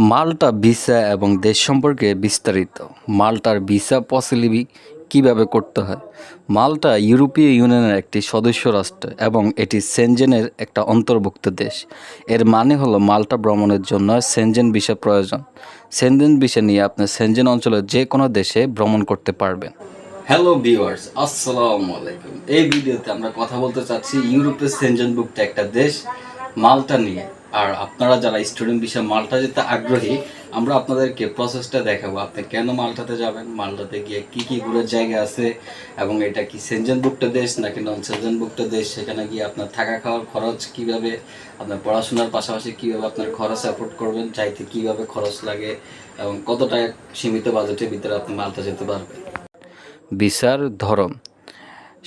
মাল্টা visa এবং দেশ সম্পর্কে বিস্তারিত। মাল্টার ভিসা পসিবলি কীভাবে করতে হয়। মাল্টা ইউরোপীয় ইউনিয়নের একটি সদস্য রাষ্ট্র এবং এটি সেনজেনের একটা অন্তর্ভুক্ত দেশ। এর মানে হলো মাল্টা ভ্রমণের জন্য সেনজেন ভিসা প্রয়োজন। সেনজেন ভিসা নিয়ে আপনি সেনজেন অঞ্চলের যে কোনো দেশে ভ্রমণ করতে পারবেন। হ্যালো ভিউয়ার্স, আসসালামু আলাইকুম। এই ভিডিওতে আমরা কথা বলতে চাচ্ছি ইউরোপের সেনজেনভুক্ত একটা দেশ মাল্টা নিয়ে। আর আপনারা যারা স্টুডেন্ট ভিসা মাল্টা যেতে আগ্রহী, আমরা আপনাদেরকে প্রসেসটা দেখাবো। আপনি কেন মাল্টাতে যাবেন, মাল্টাতে গিয়ে কী কী ঘুরে জায়গা আছে, এবং এটা কি সেনজেনভুক্ত দেশ নাকি নন সেনজেনভুক্ত দেশ, সেখানে গিয়ে আপনার থাকা খাওয়ার খরচ কীভাবে, আপনার পড়াশোনার পাশাপাশি কীভাবে আপনার খরচ সাপোর্ট করবেন, চাইতে কীভাবে খরচ লাগে, এবং কত টাকা সীমিত বাজেটের ভিতরে আপনি মাল্টা যেতে পারবেন। ভিসার ধরন: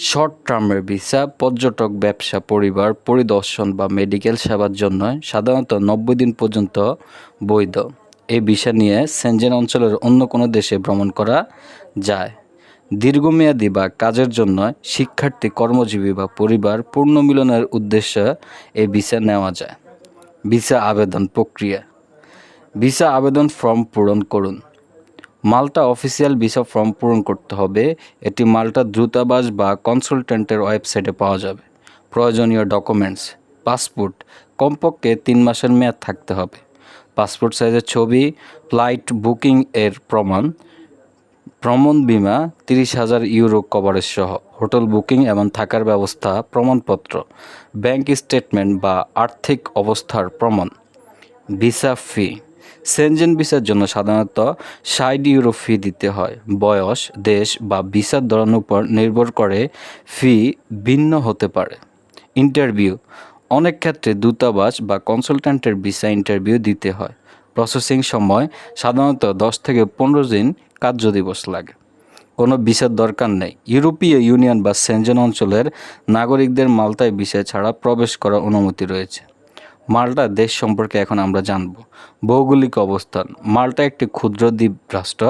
শর্ট টার্মের ভিসা পর্যটক, ব্যবসা, পরিবার পরিদর্শন বা মেডিকেল সেবার জন্য সাধারণত 90 দিন পর্যন্ত বৈধ। এই ভিসা নিয়ে সেনজেন অঞ্চলের অন্য কোনো দেশে ভ্রমণ করা যায়। দীর্ঘমেয়াদী বা কাজের জন্য, শিক্ষার্থী, কর্মজীবী বা পরিবার পুনর্মিলনের উদ্দেশ্যে এই ভিসা নেওয়া যায়। ভিসা আবেদন প্রক্রিয়া: ভিসা আবেদন ফর্ম পূরণ করুন। মাল্টা অফিসিয়াল ভিসা ফর্ম পূরণ করতে হবে। এটি মাল্টা দূতাবাস বা কনসালটেন্টের ওয়েবসাইটে পাওয়া যাবে। প্রয়োজনীয় ডকুমেন্টস: পাসপোর্ট, কমপক্ষে 3 মাসের মেয়াদ থাকতে হবে। পাসপোর্ট সাইজের ছবি, ফ্লাইট বুকিং এর প্রমাণ, ভ্রমণ বিমা 30,000 ইউরো কভারেজ সহ, হোটেল বুকিং এবং থাকার ব্যবস্থা প্রমাণপত্র, ব্যাংক স্টেটমেন্ট বা আর্থিক অবস্থার প্রমাণ। ভিসা ফি: সেনজেন ভিসার জন্য সাধারণত 60 ইউরো ফি দিতে হয়। বয়স, দেশ বা ভিসার ধরনের উপর নির্ভর করে ফি ভিন্ন হতে পারে। ইন্টারভিউ: অনেক ক্ষেত্রে দূতাবাস বা কনসালট্যান্টের ভিসা ইন্টারভিউ দিতে হয়। প্রসেসিং সময় সাধারণত 10 থেকে 15 দিন কার্য দিবস লাগে। কোনো ভিসার দরকার নেই। ইউরোপীয় ইউনিয়ন বা সেনজেন অঞ্চলের নাগরিকদের মাল্টায় ভিসা ছাড়া প্রবেশ করার অনুমতি রয়েছে। মাল্টা দেশ সম্পর্কে এখন আমরা জানব। ভৌগোলিক অবস্থান: মাল্টা একটি ক্ষুদ্র দ্বীপ রাষ্ট্র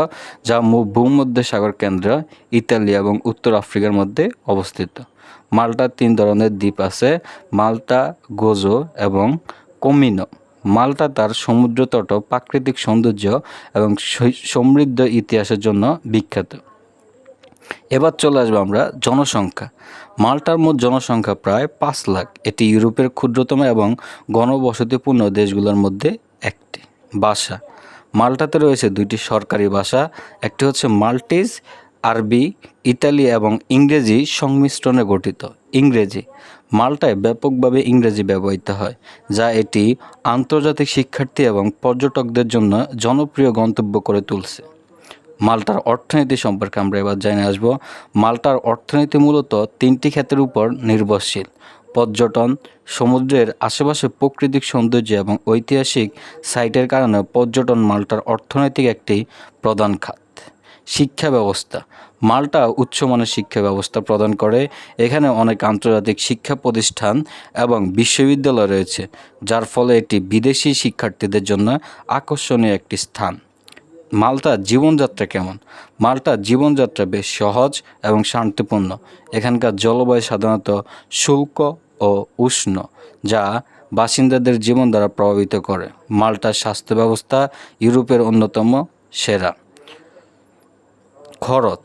যা ভূমধ্যসাগর কেন্দ্র, ইতালি এবং উত্তর আফ্রিকার মধ্যে অবস্থিত। মাল্টার 3 ধরনের দ্বীপ আছে: মাল্টা, গোজো এবং কমিনো। মাল্টা তার সমুদ্রতট, প্রাকৃতিক সৌন্দর্য এবং সমৃদ্ধ ইতিহাসের জন্য বিখ্যাত। এবার চলে আসবো আমরা জনসংখ্যা। মাল্টার মোট জনসংখ্যা প্রায় 5 লাখ। এটি ইউরোপের ক্ষুদ্রতম এবং ঘনবসতিপূর্ণ দেশগুলোর মধ্যে একটি। ভাষা: মাল্টাতে রয়েছে 2টি সরকারি ভাষা। একটি হচ্ছে মাল্টিজ, আরবি, ইতালি এবং ইংরেজি সংমিশ্রণে গঠিত। ইংরেজি: মাল্টায় ব্যাপকভাবে ইংরেজি ব্যবহৃত হয়, যা এটি আন্তর্জাতিক শিক্ষার্থী এবং পর্যটকদের জন্য জনপ্রিয় গন্তব্য করে তুলছে। মাল্টার অর্থনীতি সম্পর্কে আমরা এবার জেনে আসব। মাল্টার অর্থনীতি মূলত 3টি ক্ষেত্রের উপর নির্ভরশীল: পর্যটন, সমুদ্রের আশেপাশে প্রাকৃতিক সৌন্দর্য এবং ঐতিহাসিক সাইটের কারণে পর্যটন মাল্টার অর্থনৈতিক একটি প্রধান খাত। শিক্ষা ব্যবস্থা: মাল্টা উচ্চমানের শিক্ষা ব্যবস্থা প্রদান করে। এখানে অনেক আন্তর্জাতিক শিক্ষা প্রতিষ্ঠান এবং বিশ্ববিদ্যালয় রয়েছে, যার ফলে এটি বিদেশি শিক্ষার্থীদের জন্য আকর্ষণীয় একটি স্থান। মাল্টার জীবনযাত্রা কেমন? মাল্টার জীবনযাত্রা বেশ সহজ এবং শান্তিপূর্ণ। এখানকার জলবায়ু সাধারণত শুষ্ক ও উষ্ণ, যা বাসিন্দাদের জীবনধারা প্রভাবিত করে। মাল্টার স্বাস্থ্য ব্যবস্থা ইউরোপের অন্যতম সেরা। খরচ: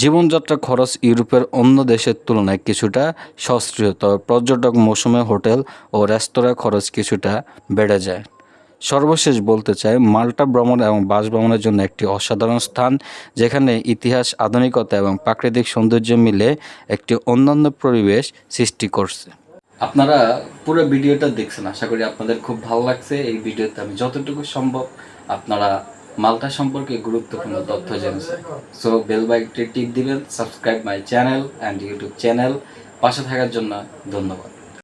জীবনযাত্রা খরচ ইউরোপের অন্য দেশের তুলনায় কিছুটা সাশ্রয়ী, তবে পর্যটক মৌসুমে হোটেল ও রেস্তোরাঁ খরচ কিছুটা বেড়ে যায়। সর্বশেষ বলতে চাই, মাল্টা ভ্রমণ এবং বাসভ্রমণের জন্য একটি অসাধারণ স্থান, যেখানে ইতিহাস, আধুনিকতা এবং প্রাকৃতিক সৌন্দর্য মিলে একটি অনন্য পরিবেশ সৃষ্টি করছে। আপনারা পুরো ভিডিওটা দেখছেন, আশা করি আপনাদের খুব ভালো লাগছে। এই ভিডিওতে আমি যতটুকু সম্ভব আপনারা মাল্টা সম্পর্কে গুরুত্বপূর্ণ তথ্য জেনেছেন। সো বেল বাটনটি টিপ দিবেন, subscribe my channel and YouTube channel. পাশে থাকার জন্য ধন্যবাদ।